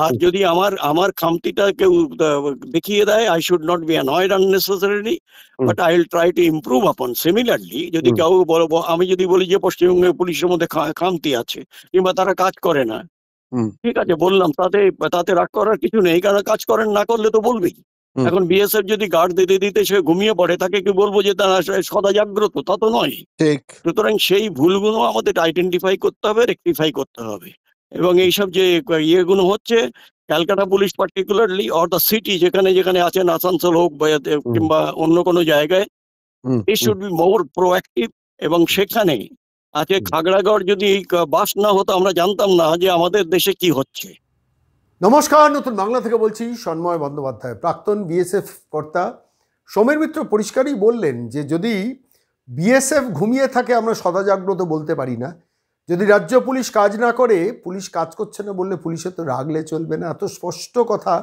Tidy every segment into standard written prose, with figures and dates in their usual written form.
আর যদি আমার আমার খামতিটা কেউ দেখিয়ে দেয়, I should not be annoyed unnecessarily, but I will try to improve আপন। সিমিলারলি যদি কেউ বলবো, আমি যদি বলি যে পশ্চিমবঙ্গের পুলিশের মধ্যে খামতি আছে কিংবা তারা কাজ করে না, ঠিক আছে বললাম, তাতে তাতে রাগ করার কিছু নেই, কারণ কাজ করেন না করলে তো বলবেই। এখন বিএসএফ যদি গার্ড দিতে দিতে সে ঘুমিয়ে পড়ে, তাকে কি বলবো যে তারা সদা জাগ্রত? তা তো নয়। সুতরাং সেই ভুলগুলো আমাদের আইডেন্টিফাই করতে হবে, রেকটিফাই করতে হবে। এবং এইসব যে ইয়েগুলো হচ্ছে, Calcutta police particularly or the city, যেখানে যেখানে আছেন, আসানসোল হোক কিংবা অন্য কোনো জায়গায়, it should be more proactive. এবং সেখানে আজকে খাগড়াগড় যদি বাস না হতো, আমরা জানতাম না যে আমাদের দেশে কি হচ্ছে। নমস্কার, নতুন বাংলা থেকে বলছি সন্ময় বন্দ্যোপাধ্যায়। প্রাক্তন বিএসএফ কর্তা সমীর মিত্র পরিষ্কারই বললেন যে যদি বিএসএফ ঘুমিয়ে থাকে আমরা সদা জাগ্রত বলতে পারি না। যদি রাজ্য পুলিশ কাজ না করে, পুলিশ কাজ করছে না বললে পুলিশের তো রাগলে চলবে না। এত স্পষ্ট কথা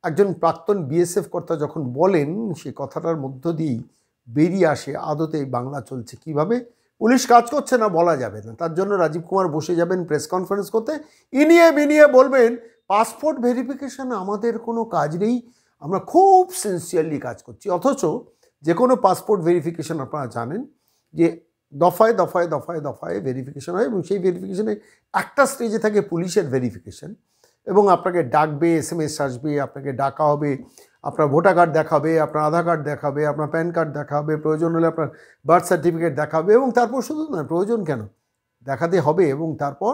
একজন প্রাক্তন বিএসএফ কর্তা যখন বলেন, সেই কথাটার মধ্য দিয়েই বেরিয়ে আসে আদতে বাংলা চলছে কিভাবে। পুলিশ কাজ করছে না বলা যাবে না, তার জন্য রাজীব কুমার বসে যাবেন প্রেস কনফারেন্স করতে, ইনিয়ে বিনিয়ে বলবেন পাসপোর্ট ভেরিফিকেশন আমাদের কোনো কাজ নেই, আমরা খুব সিনসিয়ারলি কাজ করছি। অথচ যে কোনো পাসপোর্ট ভেরিফিকেশন আপনারা জানেন যে দফায় দফায় দফায় দফায় ভেরিফিকেশন হয়, এবং সেই ভেরিফিকেশনে একটা স্টেজে থাকে পুলিশের ভেরিফিকেশন, এবং আপনাকে ডাকবে, SMS আসবে, আপনাকে ডাকা হবে, আপনার ভোটার কার্ড দেখাবে, আপনার আধার কার্ড দেখাবে, আপনার প্যান কার্ড দেখাবে, প্রয়োজন হলে আপনার বার্থ সার্টিফিকেট দেখাবে, এবং তারপর শুধু না, প্রয়োজন কেন দেখাতে হবে, এবং তারপর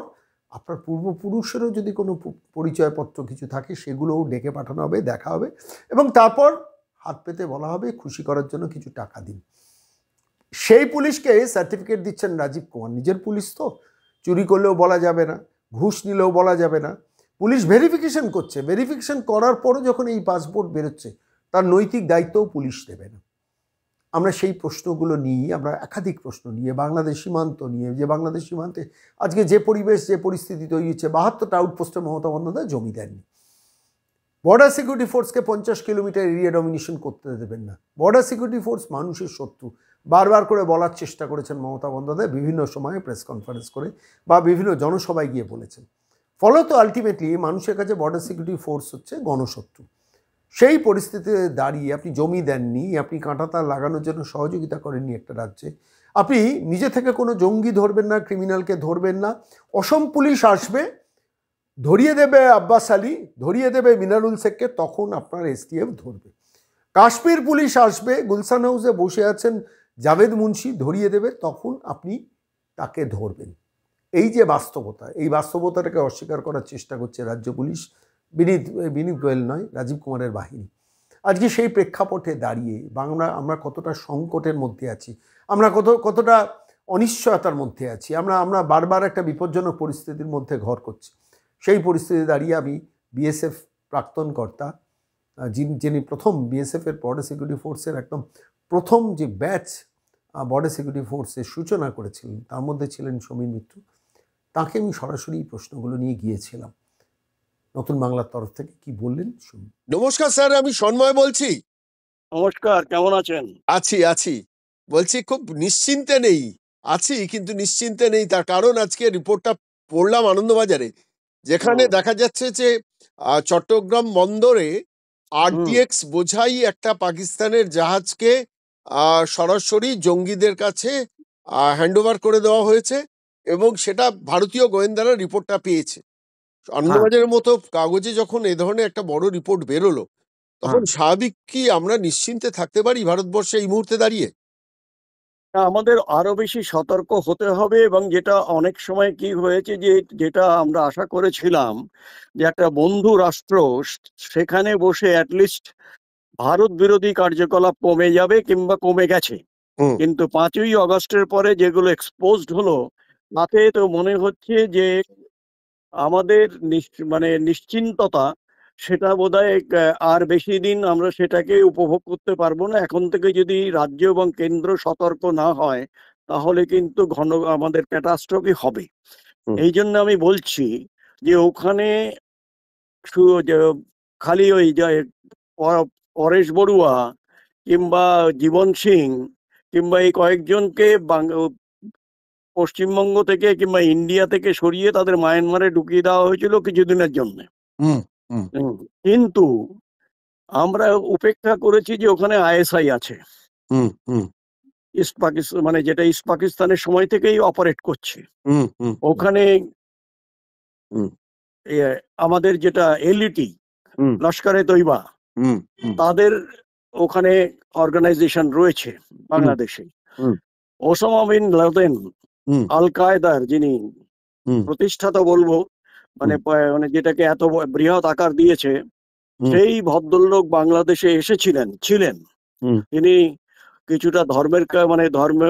আপনার পূর্বপুরুষেরও যদি কোনো পরিচয়পত্র কিছু থাকে সেগুলোও ডেকে পাঠানো হবে, দেখা হবে, এবং তারপর হাত পেতে বলা হবে খুশি করার জন্য কিছু টাকা দিন। সেই পুলিশকে সার্টিফিকেট দিচ্ছেন রাজীব কুমার। নিজের পুলিশ তো, চুরি করলেও বলা যাবে না, ঘুষ নিলেও বলা যাবে না। পুলিশ ভেরিফিকেশন করছে, ভেরিফিকেশন করার পরও যখন এই পাসপোর্ট বেরোচ্ছে, তার নৈতিক দায়িত্বও পুলিশ নেবে না। আমরা সেই প্রশ্নগুলো নিয়ে, আমরা একাধিক প্রশ্ন নিয়ে, বাংলাদেশ সীমান্ত নিয়ে, যে বাংলাদেশ সীমান্তে আজকে যে পরিবেশ, যে পরিস্থিতি তৈরি হচ্ছে, 72টা আউটপোস্টে মমতা বন্দ্যোপাধ্যায় জমি দেননি। বর্ডার সিকিউরিটি ফোর্সকে 50 কিলোমিটার এরিয়া ডমিনেশন করতে দেবেন না। বর্ডার সিকিউরিটি ফোর্স মানুষের শত্রু, বারবার করে বলার চেষ্টা করেছেন মমতা বন্দ্যোপাধ্যায়, বিভিন্ন সময়ে প্রেস কনফারেন্স করে বা বিভিন্ন জনসভায় গিয়ে বলেছেন। ফলত আলটিমেটলি মানুষের কাছে বর্ডার সিকিউরিটি ফোর্স হচ্ছে গণশত্রু। সেই পরিস্থিতিতে দাঁড়িয়ে আপনি জমি দেননি, আপনি কাঁটাতার লাগানোর জন্য সহযোগিতা করেননি একটা রাজ্যে, আপনি নিজে থেকে কোনো জঙ্গি ধরবেন না, ক্রিমিনালকে ধরবেন না। অসম পুলিশ আসবে, ধরিয়ে দেবে আব্বাস আলী, ধরিয়ে দেবে মিনারুল শেখকে, তখন আপনার STF ধরবে। কাশ্মীর পুলিশ আসবে, গুলশান হাউসে বসে আছেন জাভেদ মুন্সি, ধরিয়ে দেবে, তখন আপনি তাকে ধরবেন। এই যে বাস্তবতা, এই বাস্তবতাটাকে অস্বীকার করার চেষ্টা করছে রাজ্য পুলিশ, বিনীত গোয়েল নয়, রাজীব কুমারের বাহিনী। আজকে সেই প্রেক্ষাপটে দাঁড়িয়ে আমরা কতটা সংকটের মধ্যে আছি, আমরা কতটা অনিশ্চয়তার মধ্যে আছি, আমরা বারবার একটা বিপজ্জনক পরিস্থিতির মধ্যে ঘর করছি। সেই পরিস্থিতি দাঁড়িয়ে আমি বিএসএফ প্রাক্তন কর্তা, যিনি প্রথম বিএসএফের বর্ডার সিকিউরিটি ফোর্সের একদম প্রথম যে ব্যাচ বর্ডার সিকিউরিটি ফোর্সের সূচনা করেছিলেন, তার মধ্যে ছিলেন সমীর মিত্র, তাকে আমি সরাসরি প্রশ্নগুলো নিয়ে গিয়েছিলাম। নতুন বাংলার তরফ থেকে কি বললেন শুনুন। নমস্কার স্যার, আমি সন্ময় বলছি। নমস্কার, কেমন আছেন? আছি বলছি, খুব নিশ্চিন্তে নেই, আছি কিন্তু নিশ্চিন্তে নেই। তার কারণ আজকে রিপোর্টটা পড়লাম আনন্দবাজারে, যেখানে দেখা যাচ্ছে যে চট্টগ্রাম বন্দরে RDX বোঝাই একটা পাকিস্তানের জাহাজকে সরাসরি জঙ্গিদের কাছে হ্যান্ডওভার করে দেওয়া হয়েছে, এবং সেটা ভারতীয় গোয়েন্দারা রিপোর্টটা পেয়েছে। আনন্দবাজারের মতো কাগজে যখন এ ধরনের একটা বড় রিপোর্ট বেরোলো, তখন স্বাভাবিক কি আমরা নিশ্চিন্তে থাকতে পারি ভারতবর্ষে এই মুহূর্তে দাঁড়িয়ে? আমাদের আরো বেশি সতর্ক হতে হবে। এবং যেটা অনেক সময় কি হয়েছে, যে যেটা আমরা আশা করেছিলাম যে একটা বন্ধু রাষ্ট্র সেখানে বসে অ্যাটলিস্ট ভারত বিরোধী কার্যকলাপ কমে যাবে কিংবা কমে গেছে, কিন্তু 5ই আগস্টের পরে যেগুলো এক্সপোজড হলো, তাতে তো মনে হচ্ছে যে আমাদের নিশ্চিন্ততা, সেটা বোধহয় আর বেশি দিন আমরা সেটাকে উপভোগ করতে পারবো না। এখন থেকে যদি রাজ্য এবং কেন্দ্র সতর্ক না হয়, তাহলে কিন্তু আমাদের ক্যাটাস্ট্রফি হবে। এই জন্য আমি বলছি যে ওখানে খালি ওই যে পরেশ বড়ুয়া কিংবা জীবন সিং কিংবা এই কয়েকজনকে পশ্চিমবঙ্গ থেকে কিংবা ইন্ডিয়া থেকে সরিয়ে তাদের মায়ানমারে ঢুকিয়ে দেওয়া হয়েছিল কিছুদিনের জন্য। হুম হুম হুম, কিন্তু আমরা উপেক্ষা করেছি যে ওখানে আইএসআই আছে, হুম হুম ইস্ট পাকিস্তান, মানে যেটা ইস্ট পাকিস্তানের সময় থেকেই অপারেট করছে হুম হুম ওখানে। হুম এ, আমাদের যেটা এলইটি, হুম লস্করে তৈবা, হুম হুম তাদের ওখানে অর্গানাইজেশন রয়েছে হুম বাংলাদেশে। হুম ওসামা বিন লাদেন, হুম আল কায়দার যিনি হুম প্রতিষ্ঠাতা বলবো, মানে হুম মানে যেটাকে এত বৃহৎ আকার দিয়েছে, হুম সেই ভদ্রলোক বাংলাদেশে ছিলেন। হুম তিনি কিছুটা ধর্মের মানে ধর্ম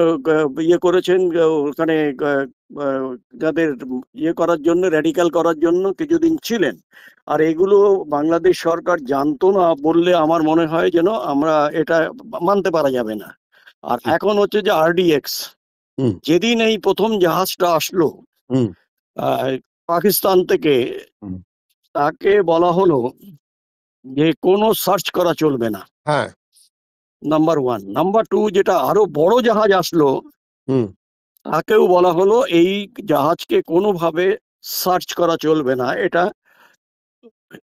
ইয়ে করেছেন ওখানে, আহ, আহ, যাদের ইয়ে করার জন্য, র্যাডিক্যাল করার জন্য কিছুদিন ছিলেন। আর এগুলো বাংলাদেশ সরকার জানতো না বললে আমার মনে হয় যেন আমরা এটা মানতে পারা যাবে না। আর হুম এখন হচ্ছে যে আরডিএক্স, হুম যেদিন এই প্রথম জাহাজটা আসলো হুম আহ, পাকিস্তান থেকে, হুম তাকে বলা হলো যে কোনো সার্চ করা চলবে না, হ্যাঁ নাম্বার ওয়ান। নাম্বার টু, যেটা আরো বড় জাহাজ আসলো, হুম তাকেও বলা হলো এই জাহাজকে কোনোভাবে সার্চ করা চলবে না, এটা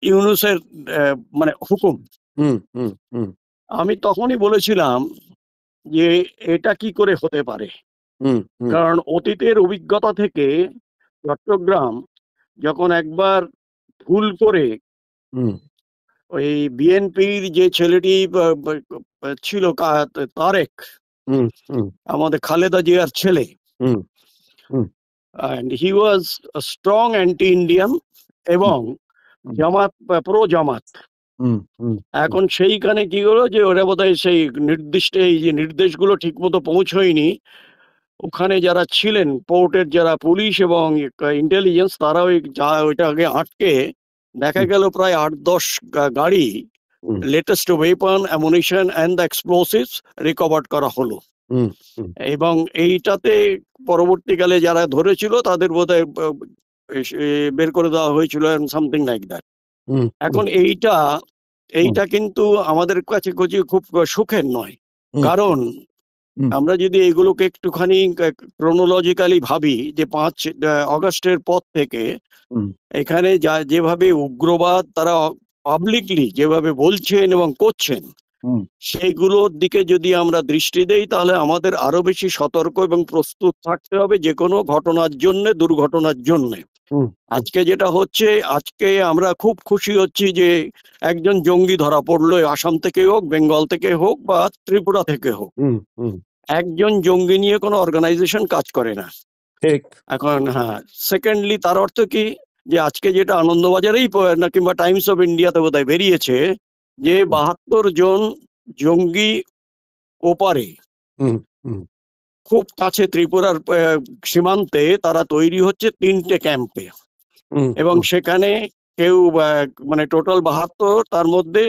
ইউনুসের মানে হুকুম। হুম হুম হুম আমি তখনই বলেছিলাম যে এটা কি করে হতে পারে, হুম হুম কারণ অতীতের অভিজ্ঞতা থেকে চট্টগ্রাম যখন একবার ভুল করে হুম ওই বিএনপির যে ছেলেটি ছিল তারেক, হুম হুম আমাদের খালেদা জিয়ার ছেলে, হুম হুম and he was a strong anti-Indian এবং হুম জামাত, প্রো জামাত। হুম হুম এখন সেইখানে কি হলো যে ওরা বোধহয় সেই নির্দিষ্ট এই যে নির্দেশগুলো ঠিক মতো পৌঁছয়নি, ওখানে যারা ছিলেন পোর্টের যারা পুলিশ এবং ইন্টেলিজেন্স, তারা ওইটাকে আটকে দেখা গেল প্রায় 8-10 গাড়ি hmm latest weapon, ammunition and the explosives recover করা হলো। হুম হুম এবং এইটাতে পরবর্তীকালে যারা ধরেছিল তাদের বোধহয় বের করে দেওয়া হয়েছিল, সামথিং লাইক দ্যাট। হুম এখন হুম এইটা কিন্তু আমাদের কাছে খুব সুখের নয়, হুম কারণ হুম আমরা যদি এগুলোকে একটুখানি ক্রোনোলজিক্যালি ভাবি যে 5 অগস্টের পর থেকে হুম এখানে যেভাবে উগ্রবাদ তারা পাবলিকলি যেভাবে বলছেন এবং করছেন, হুম সেইগুলোর দিকে যদি আমরা দৃষ্টি দেই তাহলে আমাদের আরো বেশি সতর্ক এবং প্রস্তুত থাকতে হবে যে কোনো ঘটনার জন্য, দুর্ঘটনার জন্য। হুম আজকে যেটা হচ্ছে, আজকে আমরা খুব খুশি হচ্ছি যে একজন জঙ্গি ধরা পড়লো, আসাম থেকে হোক, বেঙ্গল থেকে হোক বা ত্রিপুরা থেকে হোক। হুম হুম একজন জঙ্গি নিয়ে কোনো অর্গানাইজেশন কাজ করে না ঠিক এখন। হ্যাঁ, সেকেন্ডলি তার অর্থ কি, যে আজকে যেটা আনন্দবাজারেই না কিংবা টাইমস অফ ইন্ডিয়াতে বোধহয় বেরিয়েছে যে হুম 72 জন জঙ্গি ওপারে, হুম হুম খুব কাছে ত্রিপুরার সীমান্তে তারা তৈরি হচ্ছে 3টে ক্যাম্পে। হুম এবং হুম সেখানে কেউ মানে টোটাল 72, তার মধ্যে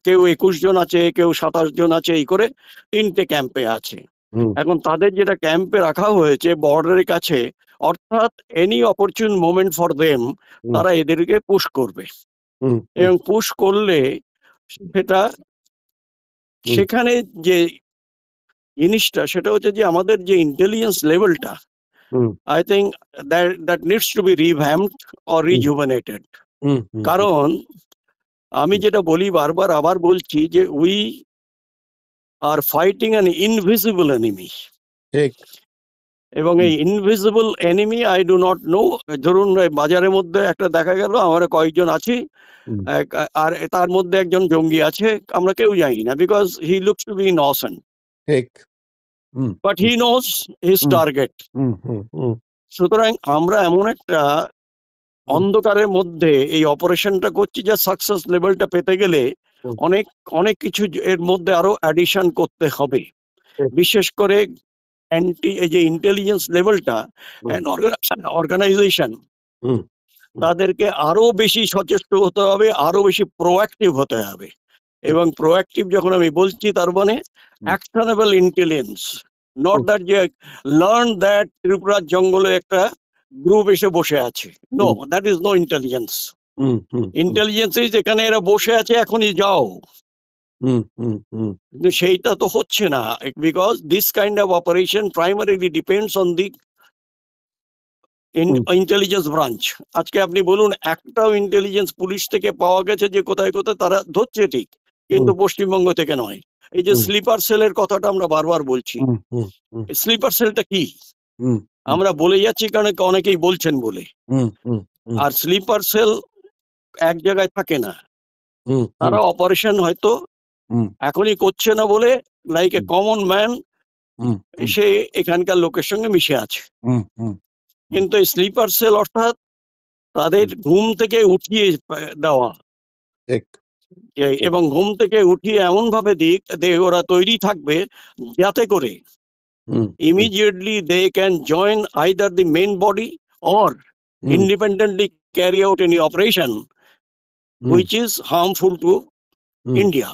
কেউ 21 জন আছে, কেউ 27 জন আছে, এই করে 3টে ক্যাম্পে আছে। হুম এখন তাদের যেটা ক্যাম্পে রাখা হয়েছে বর্ডারের কাছে, অর্থাৎ any opportune moment for them, hmm তারা এদেরকে পুশ করবে। হুম এবং পুশ করলে সেটা, হুম সেখানে যে জিনিসটা সেটা হচ্ছে যে আমাদের যে ইন্টেলিজেন্স লেভেলটা, hmm I think that needs to be revamped or rejuvenated. Hmm hmm কারণ আমি যেটা বলি বারবার আবার বলছি যে we are fighting an invisible enemy, ঠিক এবং এই invisible enemy I do not know. ধরুন বাজারের মধ্যে একটা দেখা গেল আমরা কয়েকজন আছি, হুম আর তার মধ্যে একজন জঙ্গি আছে, আমরা কেউ জানি না, because he looks to be innocent, ঠিক hmm but he knows his hmm target. Hmm hmm hmm সুতরাং আমরা এমন একটা অন্ধকারের মধ্যে এই অপারেশনটা করছি, যা সাকসেস লেভেলটা পেতে গেলে হুম অনেক অনেক কিছু এর মধ্যে আরো অ্যাডিশন করতে হবে। ঠিক বিশেষ করে এই যে ইন্টেলিজেন্স লেভেলটা, হুম অর্গানাইজেশন, হুম তাদেরকে আরো বেশি সচেষ্ট হতে হবে, আরো বেশি প্রোঅ্যাক্টিভ হতে হবে। ঠিক এবং প্রোঅ্যাক্টিভ যখন আমি বলছি, তার মানে hmm actionable intelligence, not hmm that যে লার্ন দ্যাট ত্রিপুরার জঙ্গলে একটা গ্রুপ এসে বসে আছে। No, hmm that is no intelligence. Hmm hmm intelligence is এখানে এরা বসে আছে, এখনই যাও। হুম হুম হুম কিন্তু সেইটা তো হচ্ছে না, because this kind of operation primarily depends on the intelligence branch. আজকে আপনি বলুন একটাও ইন্টেলিজেন্স পুলিশ থেকে পাওয়া গেছে যে কোথায় কোথায় তারা ধরছে ঠিক, কিন্তু পশ্চিমবঙ্গ থেকে নয়। এই যে স্লিপার সেলের কথাটা আমরা বারবার বলছি, স্লিপার সেলটা কি আমরা বলে যাচ্ছি কারণ অনেকেই বলছেন বলে। আর স্লিপার সেল এক জায়গায় থাকে না, তারা অপারেশন হয়তো এখনই করছে না বলে লাইক এ কমন ম্যান সে এখানকার লোকের সঙ্গে মিশে আছে। কিন্তু স্লিপার সেল অর্থাৎ তাদের ঘুম থেকে উঠিয়ে দেওয়া, এবং ঘুম থেকে উঠিয়ে এমন ভাবে দিক ওরা তৈরি থাকবে যাতে করে immediately they can join either the main body or independently carry out any operation which is harmful to India.